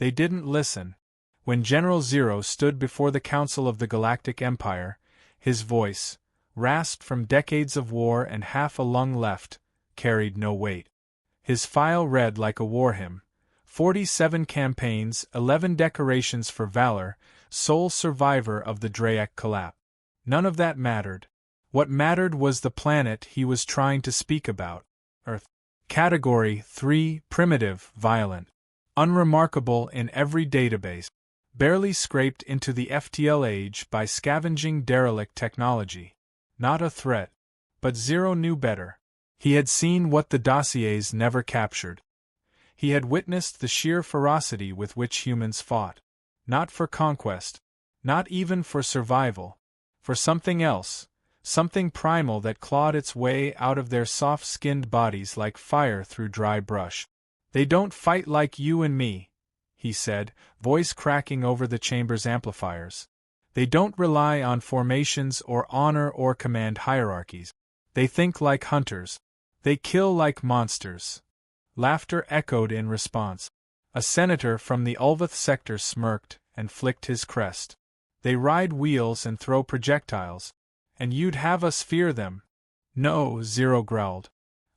They didn't listen. When General Zero stood before the Council of the Galactic Empire, his voice, rasped from decades of war and half a lung left, carried no weight. His file read like a war hymn: 47 campaigns, 11 decorations for valor, sole survivor of the Drayak collapse. None of that mattered. What mattered was the planet he was trying to speak about: Earth. Category 3: primitive, violent. Unremarkable in every database. Barely scraped into the FTL age by scavenging derelict technology. Not a threat. But Zero knew better. He had seen what the dossiers never captured. He had witnessed the sheer ferocity with which humans fought. Not for conquest. Not even for survival. For something else. Something primal that clawed its way out of their soft-skinned bodies like fire through dry brush. "They don't fight like you and me," he said, voice cracking over the chamber's amplifiers. "They don't rely on formations or honor or command hierarchies. They think like hunters. They kill like monsters." Laughter echoed in response. A senator from the Ulvath sector smirked and flicked his crest. "They ride wheels and throw projectiles. And you'd have us fear them?" "No," Zero growled.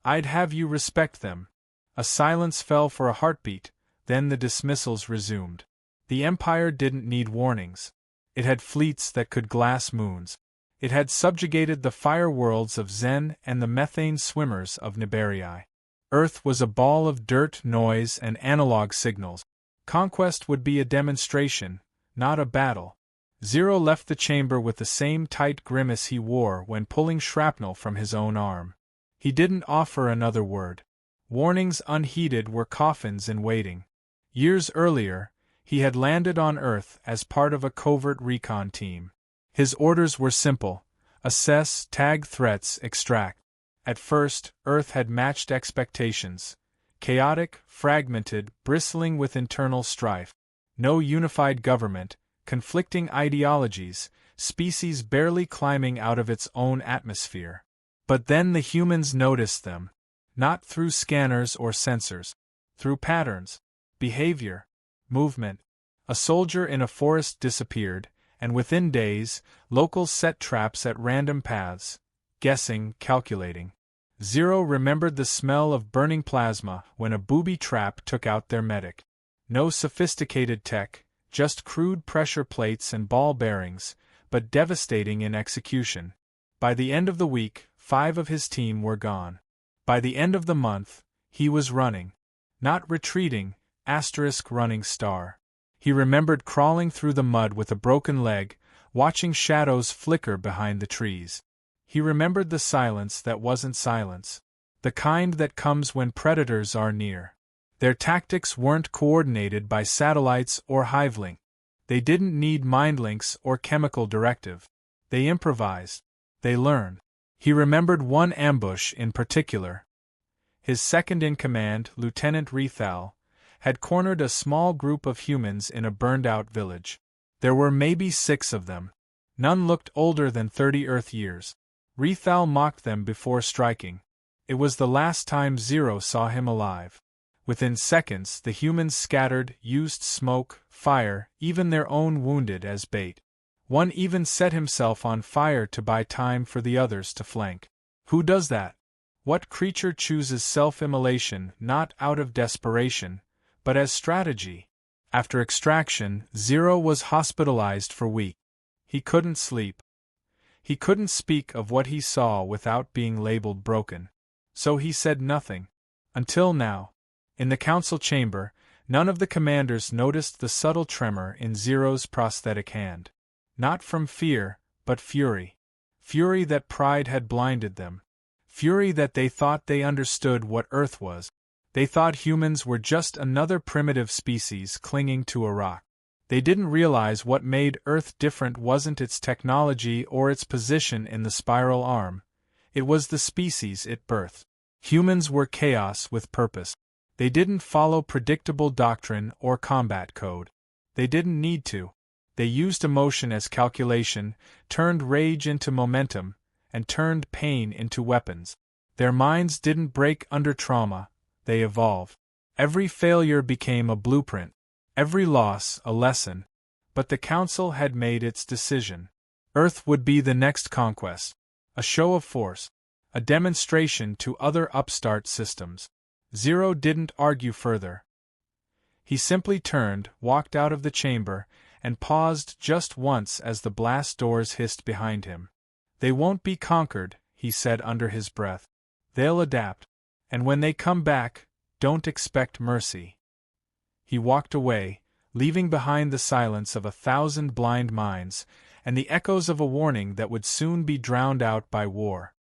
"I'd have you respect them." A silence fell for a heartbeat, then the dismissals resumed. The Empire didn't need warnings. It had fleets that could glass moons. It had subjugated the fire worlds of Zen and the methane swimmers of Niberii. Earth was a ball of dirt, noise, and analog signals. Conquest would be a demonstration, not a battle. Zero left the chamber with the same tight grimace he wore when pulling shrapnel from his own arm. He didn't offer another word. Warnings unheeded were coffins in waiting. Years earlier, he had landed on Earth as part of a covert recon team. His orders were simple: assess, tag threats, extract. At first, Earth had matched expectations. Chaotic, fragmented, bristling with internal strife. No unified government, conflicting ideologies, species barely climbing out of its own atmosphere. But then the humans noticed them. Not through scanners or sensors. Through patterns. Behavior. Movement. A soldier in a forest disappeared, and within days, locals set traps at random paths. Guessing, calculating. Zero remembered the smell of burning plasma when a booby trap took out their medic. No sophisticated tech, just crude pressure plates and ball bearings, but devastating in execution. By the end of the week, 5 of his team were gone. By the end of the month, he was running. Not retreating, running star. He remembered crawling through the mud with a broken leg, watching shadows flicker behind the trees. He remembered the silence that wasn't silence. The kind that comes when predators are near. Their tactics weren't coordinated by satellites or hivelink. They didn't need mind links or chemical directive. They improvised. They learned. He remembered one ambush in particular. His second-in-command, Lieutenant Rethal, had cornered a small group of humans in a burned-out village. There were maybe 6 of them. None looked older than 30 Earth years. Rethal mocked them before striking. It was the last time Zero saw him alive. Within seconds, the humans scattered, used smoke, fire, even their own wounded as bait. One even set himself on fire to buy time for the others to flank. Who does that? What creature chooses self-immolation not out of desperation, but as strategy? After extraction, Zero was hospitalized for weeks. He couldn't sleep. He couldn't speak of what he saw without being labeled broken. So he said nothing. Until now. In the council chamber, none of the commanders noticed the subtle tremor in Zero's prosthetic hand. Not from fear, but fury. Fury that pride had blinded them. Fury that they thought they understood what Earth was. They thought humans were just another primitive species clinging to a rock. They didn't realize what made Earth different wasn't its technology or its position in the spiral arm. It was the species it birthed. Humans were chaos with purpose. They didn't follow predictable doctrine or combat code. They didn't need to. They used emotion as calculation, turned rage into momentum, and turned pain into weapons. Their minds didn't break under trauma, they evolved. Every failure became a blueprint. Every loss a lesson. But the Council had made its decision. Earth would be the next conquest. A show of force. A demonstration to other upstart systems. Zero didn't argue further. He simply turned, walked out of the chamber, and paused just once as the blast doors hissed behind him. They won't be conquered, he said under his breath. They'll adapt. And when they come back, don't expect mercy. He walked away, leaving behind the silence of 1,000 blind minds, and the echoes of a warning that would soon be drowned out by war.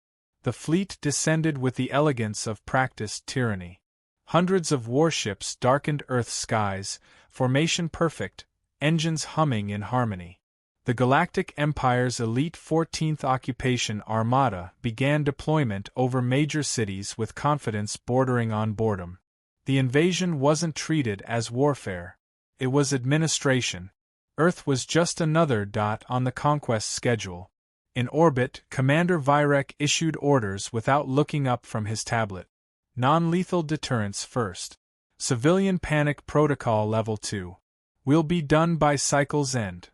The fleet descended with the elegance of practiced tyranny. Hundreds of warships darkened Earth's skies, formation perfect, engines humming in harmony. The Galactic Empire's elite 14th Occupation Armada began deployment over major cities with confidence bordering on boredom. The invasion wasn't treated as warfare. It was administration. Earth was just another dot on the conquest schedule. In orbit, Commander Vyrek issued orders without looking up from his tablet. Non-lethal deterrence first. Civilian panic protocol level 2. We'll be done by cycle's end.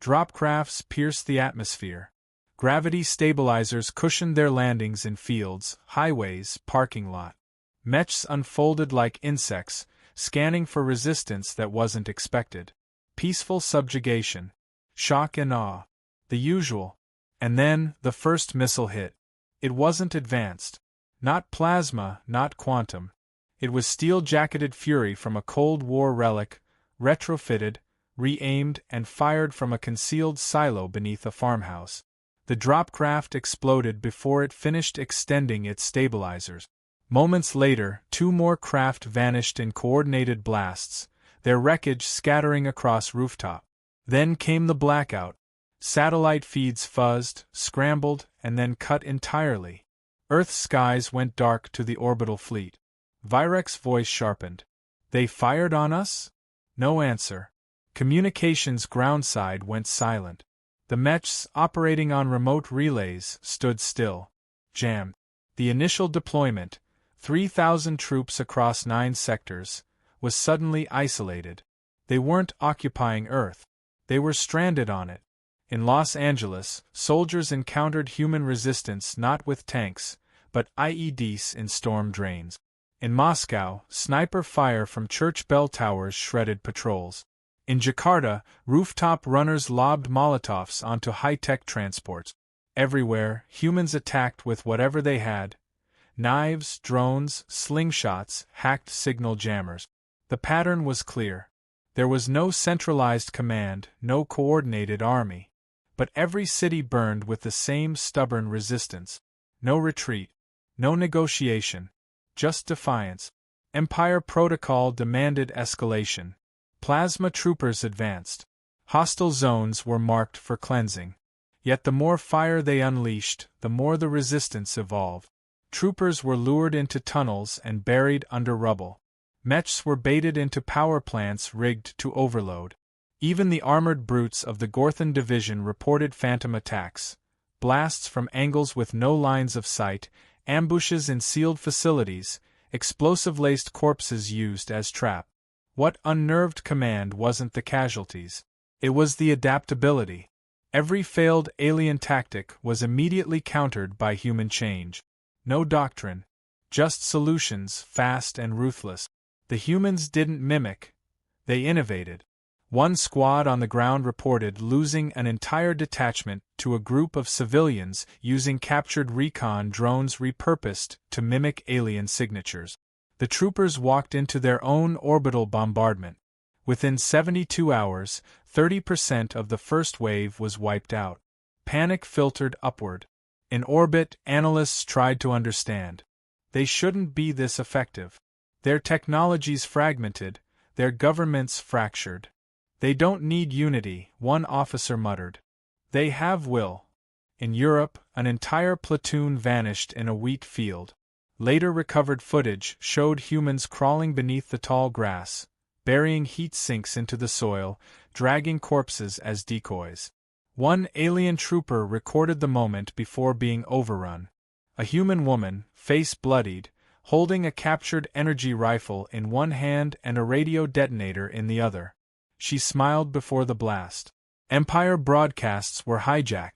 Dropcrafts pierce the atmosphere. Gravity stabilizers cushioned their landings in fields, highways, parking lot. Mechs unfolded like insects, scanning for resistance that wasn't expected. Peaceful subjugation. Shock and awe. The usual. And then, the first missile hit. It wasn't advanced. Not plasma, not quantum. It was steel-jacketed fury from a Cold War relic, retrofitted, re-aimed, and fired from a concealed silo beneath a farmhouse. The dropcraft exploded before it finished extending its stabilizers. Moments later, 2 more craft vanished in coordinated blasts, their wreckage scattering across rooftop. Then came the blackout. Satellite feeds fuzzed, scrambled, and then cut entirely. Earth's skies went dark to the orbital fleet. Vyrek's voice sharpened. They fired on us? No answer. Communications groundside went silent. The mechs, operating on remote relays, stood still. Jammed. The initial deployment, 3,000 troops across 9 sectors, was suddenly isolated. They weren't occupying Earth. They were stranded on it. In Los Angeles, soldiers encountered human resistance not with tanks, but IEDs in storm drains. In Moscow, sniper fire from church bell towers shredded patrols. In Jakarta, rooftop runners lobbed Molotovs onto high-tech transports. Everywhere, humans attacked with whatever they had. Knives, drones, slingshots, hacked signal jammers. The pattern was clear. There was no centralized command, no coordinated army. But every city burned with the same stubborn resistance. No retreat. No negotiation. Just defiance. Empire protocol demanded escalation. Plasma troopers advanced. Hostile zones were marked for cleansing. Yet the more fire they unleashed, the more the resistance evolved. Troopers were lured into tunnels and buried under rubble. Mechs were baited into power plants rigged to overload. Even the armored brutes of the Gorthon Division reported phantom attacks. Blasts from angles with no lines of sight, ambushes in sealed facilities, explosive-laced corpses used as trap. What unnerved command wasn't the casualties? It was the adaptability. Every failed alien tactic was immediately countered by human change. No doctrine. Just solutions, fast and ruthless. The humans didn't mimic. They innovated. One squad on the ground reported losing an entire detachment to a group of civilians using captured recon drones repurposed to mimic alien signatures. The troopers walked into their own orbital bombardment. Within 72 hours, 30% of the first wave was wiped out. Panic filtered upward. In orbit, analysts tried to understand. They shouldn't be this effective. Their technologies fragmented, their governments fractured. They don't need unity, one officer muttered. They have will. In Europe, an entire platoon vanished in a wheat field. Later recovered footage showed humans crawling beneath the tall grass, burying heat sinks into the soil, dragging corpses as decoys. One alien trooper recorded the moment before being overrun. A human woman, face bloodied, holding a captured energy rifle in one hand and a radio detonator in the other. She smiled before the blast. Empire broadcasts were hijacked.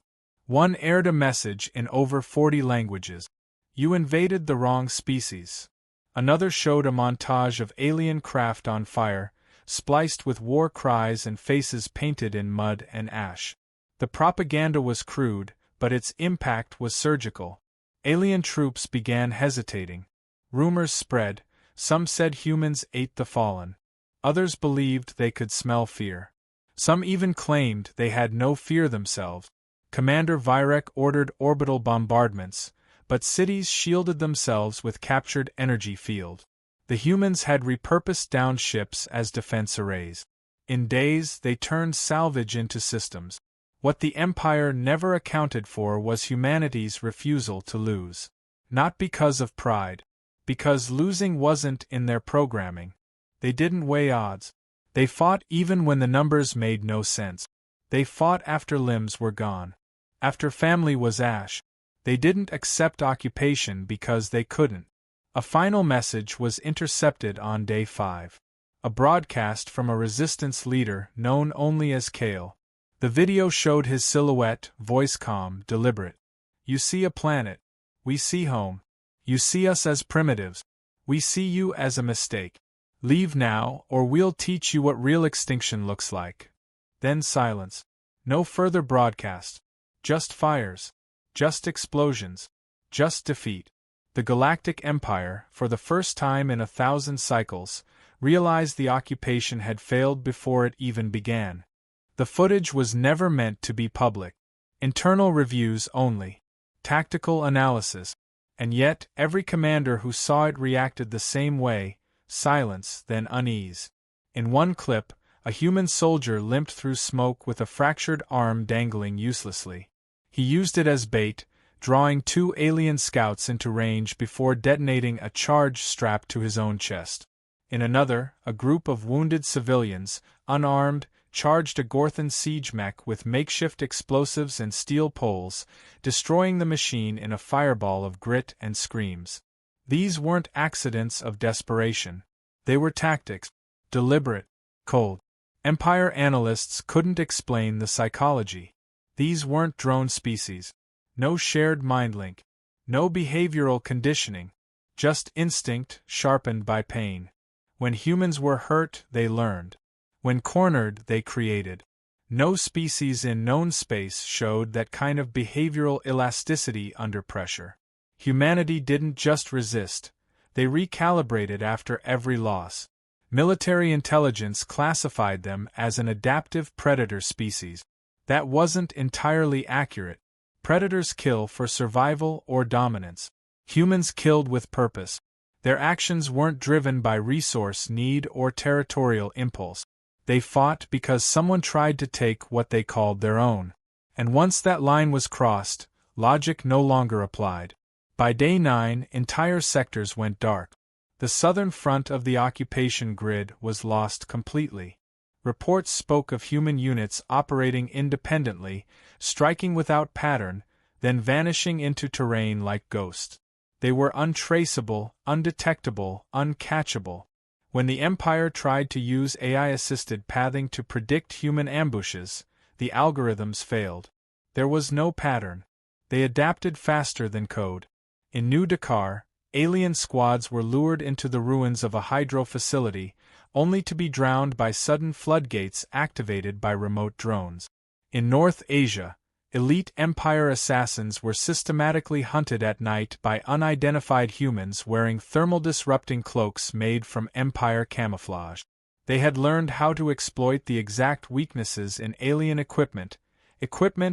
One aired a message in over 40 languages. You invaded the wrong species. Another showed a montage of alien craft on fire, spliced with war cries and faces painted in mud and ash. The propaganda was crude, but its impact was surgical. Alien troops began hesitating. Rumors spread. Some said humans ate the fallen. Others believed they could smell fear. Some even claimed they had no fear themselves. Commander Virek ordered orbital bombardments, but cities shielded themselves with captured energy field. The humans had repurposed downed ships as defense arrays. In days, they turned salvage into systems. What the Empire never accounted for was humanity's refusal to lose. Not because of pride. Because losing wasn't in their programming. They didn't weigh odds. They fought even when the numbers made no sense. They fought after limbs were gone. After family was ash. They didn't accept occupation because they couldn't. A final message was intercepted on day 5. A broadcast from a resistance leader known only as Kale. The video showed his silhouette, voice calm, deliberate. You see a planet. We see home. You see us as primitives. We see you as a mistake. Leave now, or we'll teach you what real extinction looks like. Then silence. No further broadcast. Just fires. Just explosions. Just defeat. The Galactic Empire, for the first time in 1,000 cycles, realized the occupation had failed before it even began. The footage was never meant to be public. Internal reviews only. Tactical analysis. And yet, every commander who saw it reacted the same way: silence, then unease. In one clip, a human soldier limped through smoke with a fractured arm dangling uselessly. He used it as bait, drawing 2 alien scouts into range before detonating a charge strapped to his own chest. In another, a group of wounded civilians, unarmed, charged a Gorthan siege mech with makeshift explosives and steel poles, destroying the machine in a fireball of grit and screams. These weren't accidents of desperation. They were tactics. Deliberate. Cold. Empire analysts couldn't explain the psychology. These weren't drone species. No shared mind link. No behavioral conditioning. Just instinct, sharpened by pain. When humans were hurt, they learned. When cornered, they created. No species in known space showed that kind of behavioral elasticity under pressure. Humanity didn't just resist, they recalibrated after every loss. Military intelligence classified them as an adaptive predator species. That wasn't entirely accurate. Predators kill for survival or dominance. Humans killed with purpose. Their actions weren't driven by resource need or territorial impulse. They fought because someone tried to take what they called their own. And once that line was crossed, logic no longer applied. By day 9, entire sectors went dark. The southern front of the occupation grid was lost completely. Reports spoke of human units operating independently, striking without pattern, then vanishing into terrain like ghosts. They were untraceable, undetectable, uncatchable. When the Empire tried to use AI-assisted pathing to predict human ambushes, the algorithms failed. There was no pattern. They adapted faster than code. In New Dakar, alien squads were lured into the ruins of a hydro facility, only to be drowned by sudden floodgates activated by remote drones. In North Asia, elite Empire assassins were systematically hunted at night by unidentified humans wearing thermal-disrupting cloaks made from Empire camouflage. They had learned how to exploit the exact weaknesses in alien equipment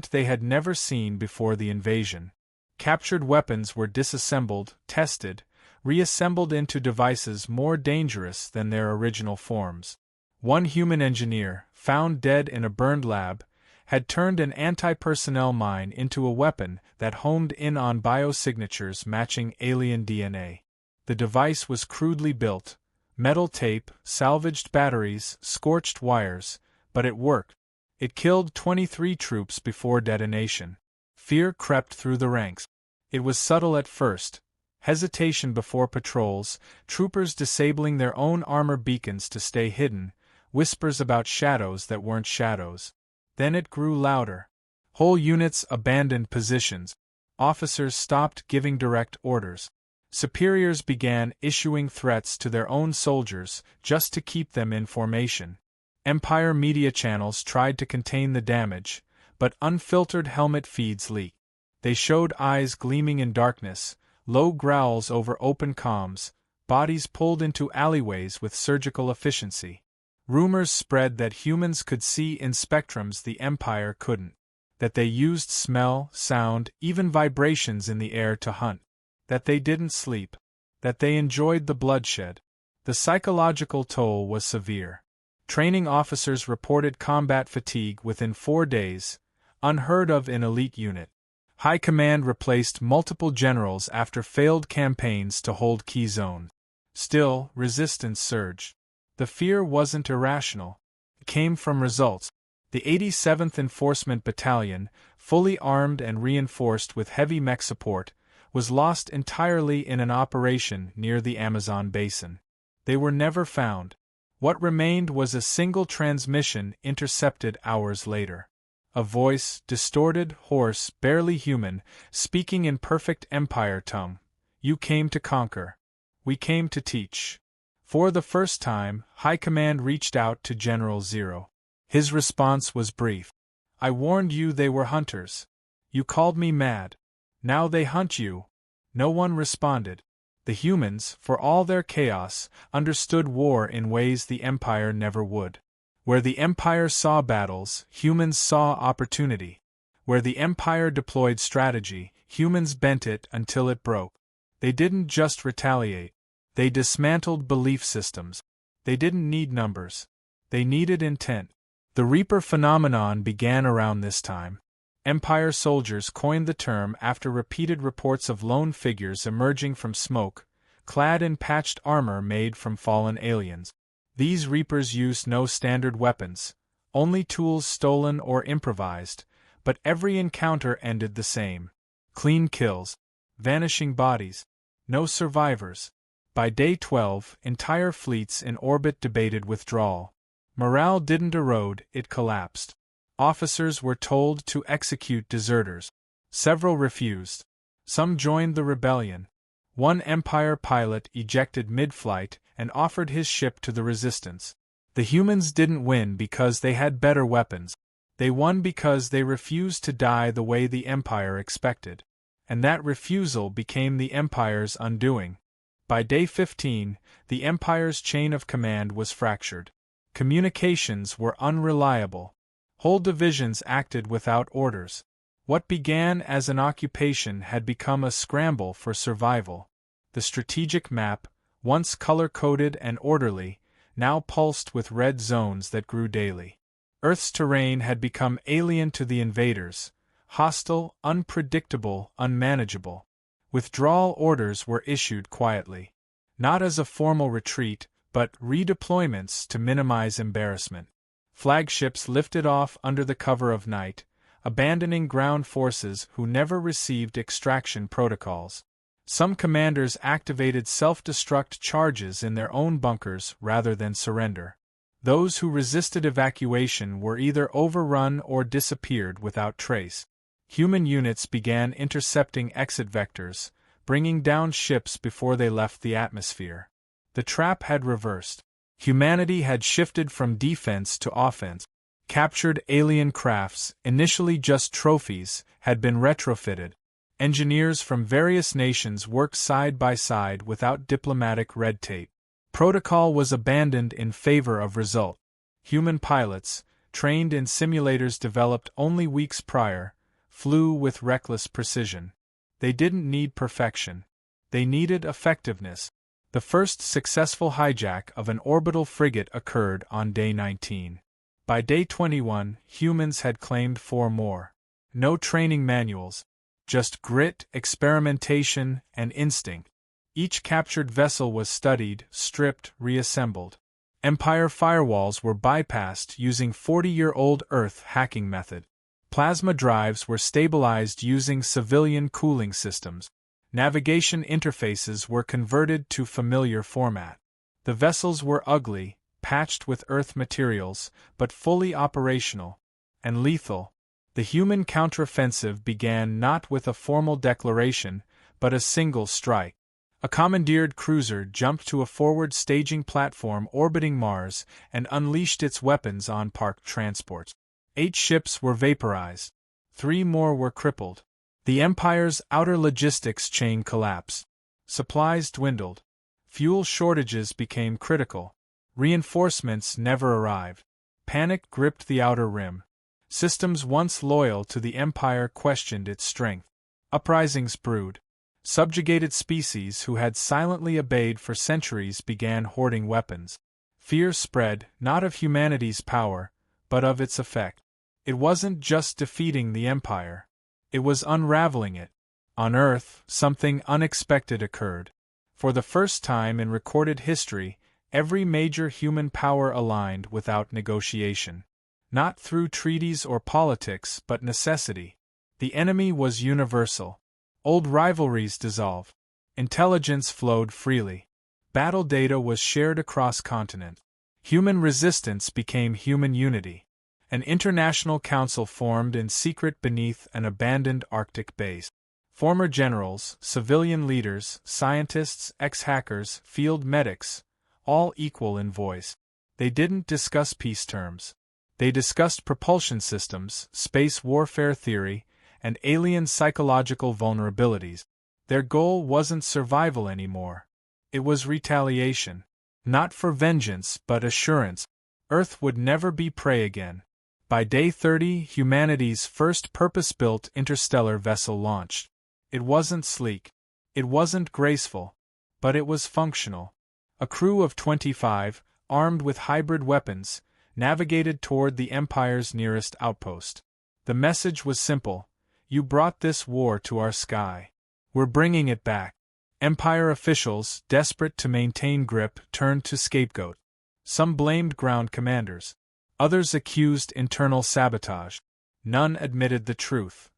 they had never seen before the invasion. Captured weapons were disassembled, tested, reassembled into devices more dangerous than their original forms. One human engineer, found dead in a burned lab, had turned an anti-personnel mine into a weapon that homed in on biosignatures matching alien DNA. The device was crudely built: metal tape, salvaged batteries, scorched wires, but it worked. It killed 23 troops before detonation. Fear crept through the ranks. It was subtle at first: hesitation before patrols, troopers disabling their own armor beacons to stay hidden, whispers about shadows that weren't shadows. Then it grew louder. Whole units abandoned positions. Officers stopped giving direct orders. Superiors began issuing threats to their own soldiers just to keep them in formation. Empire media channels tried to contain the damage, but unfiltered helmet feeds leaked. They showed eyes gleaming in darkness, low growls over open comms, bodies pulled into alleyways with surgical efficiency. Rumors spread that humans could see in spectrums the Empire couldn't, that they used smell, sound, even vibrations in the air to hunt, that they didn't sleep, that they enjoyed the bloodshed. The psychological toll was severe. Training officers reported combat fatigue within 4 days, unheard of in elite unit. High Command replaced multiple generals after failed campaigns to hold key zones. Still, resistance surged. The fear wasn't irrational. It came from results. The 87th Enforcement Battalion, fully armed and reinforced with heavy mech support, was lost entirely in an operation near the Amazon basin. They were never found. What remained was a single transmission intercepted hours later. A voice, distorted, hoarse, barely human, speaking in perfect Empire tongue. "You came to conquer. We came to teach." For the first time, High Command reached out to General Zero. His response was brief. "I warned you they were hunters. You called me mad. Now they hunt you." No one responded. The humans, for all their chaos, understood war in ways the Empire never would. Where the Empire saw battles, humans saw opportunity. Where the Empire deployed strategy, humans bent it until it broke. They didn't just retaliate. They dismantled belief systems. They didn't need numbers. They needed intent. The Reaper phenomenon began around this time. Empire soldiers coined the term after repeated reports of lone figures emerging from smoke, clad in patched armor made from fallen aliens. These Reapers used no standard weapons, only tools stolen or improvised, but every encounter ended the same. Clean kills. Vanishing bodies. No survivors. By day 12, entire fleets in orbit debated withdrawal. Morale didn't erode, it collapsed. Officers were told to execute deserters. Several refused. Some joined the rebellion. One Empire pilot ejected mid-flight and offered his ship to the resistance. The humans didn't win because they had better weapons. They won because they refused to die the way the Empire expected. And that refusal became the Empire's undoing. By day 15, the Empire's chain of command was fractured. Communications were unreliable. Whole divisions acted without orders. What began as an occupation had become a scramble for survival. The strategic map, once color-coded and orderly, now pulsed with red zones that grew daily. Earth's terrain had become alien to the invaders, hostile, unpredictable, unmanageable. Withdrawal orders were issued quietly. Not as a formal retreat, but redeployments to minimize embarrassment. Flagships lifted off under the cover of night, abandoning ground forces who never received extraction protocols. Some commanders activated self-destruct charges in their own bunkers rather than surrender. Those who resisted evacuation were either overrun or disappeared without trace. Human units began intercepting exit vectors, bringing down ships before they left the atmosphere. The trap had reversed. Humanity had shifted from defense to offense. Captured alien crafts, initially just trophies, had been retrofitted. Engineers from various nations worked side by side without diplomatic red tape. Protocol was abandoned in favor of result. Human pilots, trained in simulators developed only weeks prior, flew with reckless precision. They didn't need perfection. They needed effectiveness. The first successful hijack of an orbital frigate occurred on day 19. By day 21, humans had claimed 4 more. No training manuals. Just grit, experimentation, and instinct. Each captured vessel was studied, stripped, reassembled. Empire firewalls were bypassed using 40-year-old Earth hacking method. Plasma drives were stabilized using civilian cooling systems. Navigation interfaces were converted to familiar format. The vessels were ugly, patched with Earth materials, but fully operational and lethal. The human counteroffensive began not with a formal declaration, but a single strike. A commandeered cruiser jumped to a forward staging platform orbiting Mars and unleashed its weapons on parked transports. 8 ships were vaporized. 3 more were crippled. The Empire's outer logistics chain collapsed. Supplies dwindled. Fuel shortages became critical. Reinforcements never arrived. Panic gripped the outer rim. Systems once loyal to the Empire questioned its strength. Uprisings brewed. Subjugated species who had silently obeyed for centuries began hoarding weapons. Fear spread, not of humanity's power, but of its effect. It wasn't just defeating the Empire. It was unraveling it. On Earth, something unexpected occurred. For the first time in recorded history, every major human power aligned without negotiation. Not through treaties or politics, but necessity. The enemy was universal. Old rivalries dissolved. Intelligence flowed freely. Battle data was shared across continents. Human resistance became human unity. An international council formed in secret beneath an abandoned Arctic base. Former generals, civilian leaders, scientists, ex-hackers, field medics, all equal in voice. They didn't discuss peace terms. They discussed propulsion systems, space warfare theory, and alien psychological vulnerabilities. Their goal wasn't survival anymore. It was retaliation. Not for vengeance, but assurance. Earth would never be prey again. By day 30, humanity's first purpose-built interstellar vessel launched. It wasn't sleek. It wasn't graceful. But it was functional. A crew of 25, armed with hybrid weapons, navigated toward the Empire's nearest outpost. The message was simple. You brought this war to our sky. We're bringing it back. Empire officials, desperate to maintain grip, turned to scapegoat. Some blamed ground commanders. Others accused internal sabotage. None admitted the truth.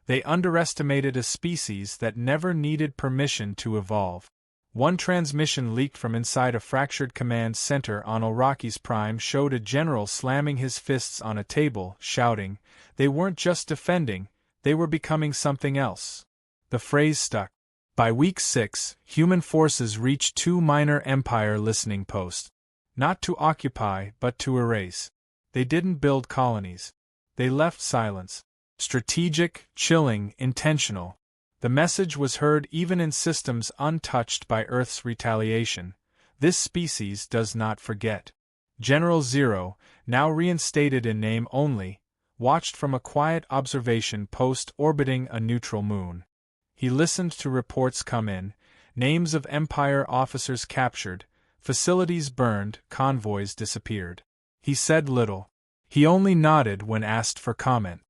They underestimated a species that never needed permission to evolve. One transmission leaked from inside a fractured command center on Oraki's Prime showed a general slamming his fists on a table, shouting, "They weren't just defending, they were becoming something else." The phrase stuck. By week 6, human forces reached 2 minor Empire listening posts. Not to occupy, but to erase. They didn't build colonies. They left silence. Strategic, chilling, intentional. The message was heard even in systems untouched by Earth's retaliation. This species does not forget. General Zero, now reinstated in name only, watched from a quiet observation post orbiting a neutral moon. He listened to reports come in, names of Empire officers captured, facilities burned, convoys disappeared. He said little. He only nodded when asked for comment.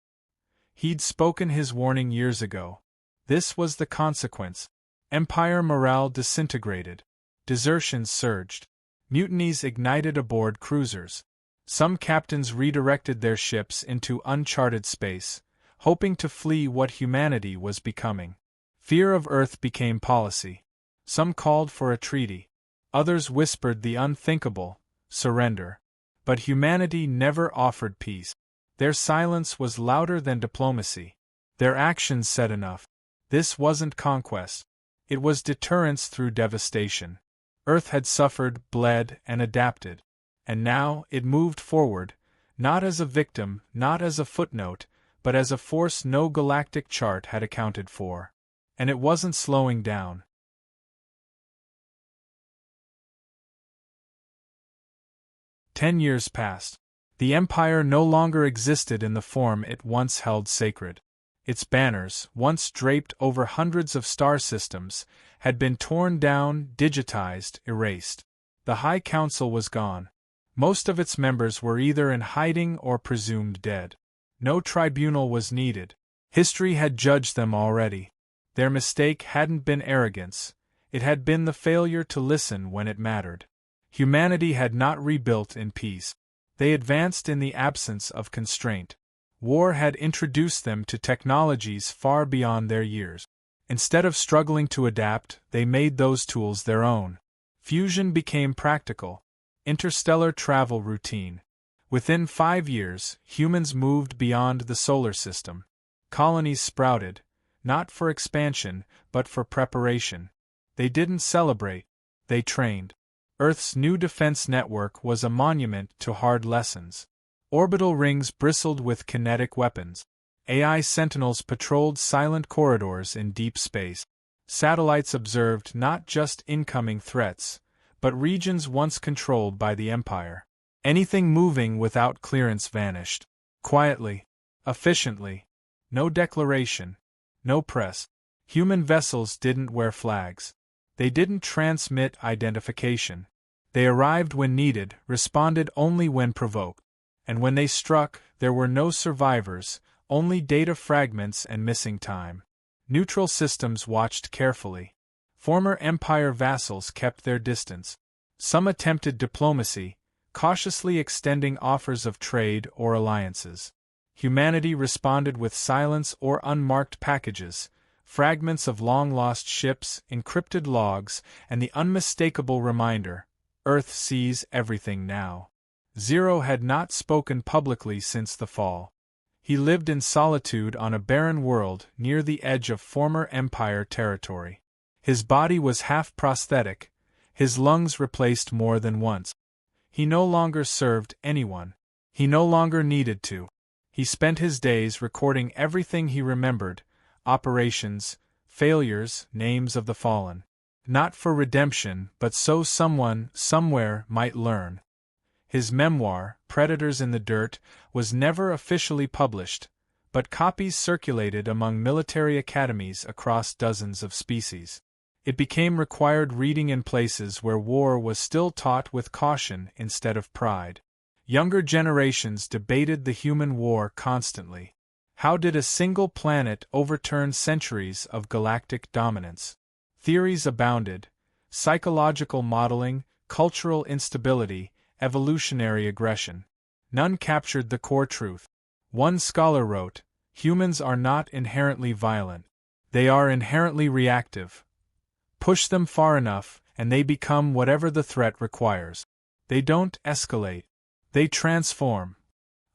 He'd spoken his warning years ago. This was the consequence. Empire morale disintegrated. Desertions surged. Mutinies ignited aboard cruisers. Some captains redirected their ships into uncharted space, hoping to flee what humanity was becoming. Fear of Earth became policy. Some called for a treaty. Others whispered the unthinkable, surrender. But humanity never offered peace. Their silence was louder than diplomacy. Their actions said enough. This wasn't conquest. It was deterrence through devastation. Earth had suffered, bled, and adapted. And now, it moved forward, not as a victim, not as a footnote, but as a force no galactic chart had accounted for. And it wasn't slowing down. 10 years passed. The Empire no longer existed in the form it once held sacred. Its banners, once draped over hundreds of star systems, had been torn down, digitized, erased. The High Council was gone. Most of its members were either in hiding or presumed dead. No tribunal was needed. History had judged them already. Their mistake hadn't been arrogance. It had been the failure to listen when it mattered. Humanity had not rebuilt in peace. They advanced in the absence of constraint. War had introduced them to technologies far beyond their years. Instead of struggling to adapt, they made those tools their own. Fusion became practical. Interstellar travel routine. Within 5 years, humans moved beyond the solar system. Colonies sprouted, not for expansion, but for preparation. They didn't celebrate, they trained. Earth's new defense network was a monument to hard lessons. Orbital rings bristled with kinetic weapons. AI sentinels patrolled silent corridors in deep space. Satellites observed not just incoming threats, but regions once controlled by the Empire. Anything moving without clearance vanished. Quietly, efficiently. No declaration. No press. Human vessels didn't wear flags. They didn't transmit identification. They arrived when needed, responded only when provoked. And when they struck, there were no survivors, only data fragments and missing time. Neutral systems watched carefully. Former Empire vassals kept their distance. Some attempted diplomacy, cautiously extending offers of trade or alliances. Humanity responded with silence or unmarked packages, fragments of long-lost ships, encrypted logs, and the unmistakable reminder, Earth sees everything now. Zero had not spoken publicly since the fall. He lived in solitude on a barren world near the edge of former Empire territory. His body was half prosthetic, his lungs replaced more than once. He no longer served anyone. He no longer needed to. He spent his days recording everything he remembered, operations, failures, names of the fallen. Not for redemption, but so someone, somewhere, might learn. His memoir, Predators in the Dirt, was never officially published, but copies circulated among military academies across dozens of species. It became required reading in places where war was still taught with caution instead of pride. Younger generations debated the human war constantly. How did a single planet overturn centuries of galactic dominance? Theories abounded: psychological modeling, cultural instability, evolutionary aggression. None captured the core truth. One scholar wrote, "Humans are not inherently violent. They are inherently reactive. Push them far enough, and they become whatever the threat requires. They don't escalate. They transform."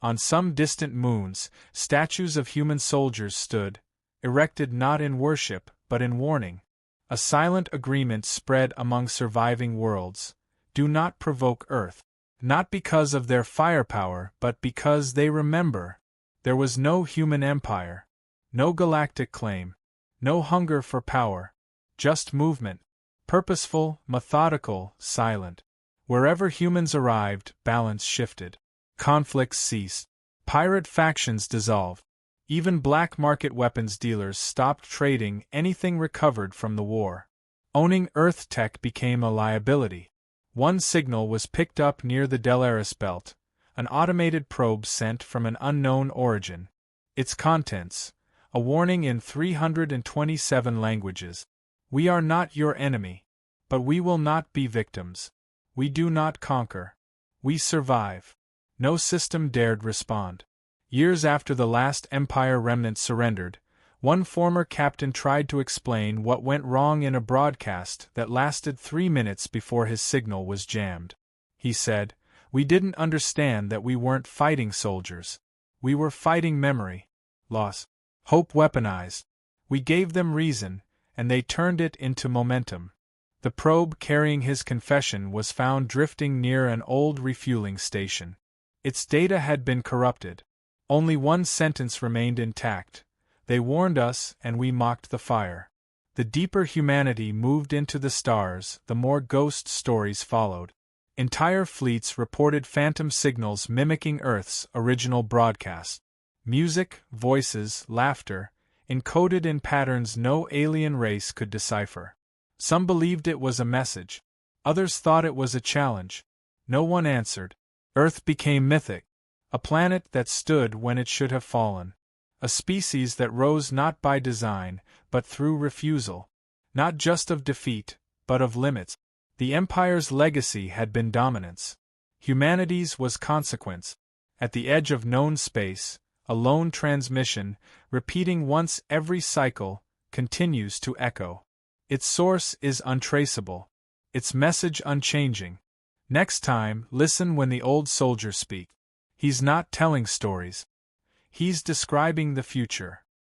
On some distant moons, statues of human soldiers stood, erected not in worship, but in warning. A silent agreement spread among surviving worlds: do not provoke Earth. Not because of their firepower, but because they remember. There was no human empire, no galactic claim, no hunger for power. Just movement. Purposeful, methodical, silent. Wherever humans arrived, balance shifted. Conflicts ceased. Pirate factions dissolved. Even black market weapons dealers stopped trading anything recovered from the war. Owning Earth tech became a liability. One signal was picked up near the Delaris belt, an automated probe sent from an unknown origin. Its contents: a warning in 327 languages. We are not your enemy. But we will not be victims. We do not conquer. We survive. No system dared respond. Years after the last Empire remnant surrendered, one former captain tried to explain what went wrong in a broadcast that lasted 3 minutes before his signal was jammed. He said, "We didn't understand that we weren't fighting soldiers. We were fighting memory, loss, hope weaponized. We gave them reason, and they turned it into momentum." The probe carrying his confession was found drifting near an old refueling station. Its data had been corrupted. Only one sentence remained intact: "They warned us, and we mocked the fire." The deeper humanity moved into the stars, the more ghost stories followed. Entire fleets reported phantom signals mimicking Earth's original broadcast. Music, voices, laughter, encoded in patterns no alien race could decipher. Some believed it was a message. Others thought it was a challenge. No one answered. Earth became mythic. A planet that stood when it should have fallen. A species that rose not by design, but through refusal. Not just of defeat, but of limits. The Empire's legacy had been dominance. Humanity's was consequence. At the edge of known space, a lone transmission, repeating once every cycle, continues to echo. Its source is untraceable. Its message unchanging. Next time, listen when the old soldier speaks. He's not telling stories. He's describing the future.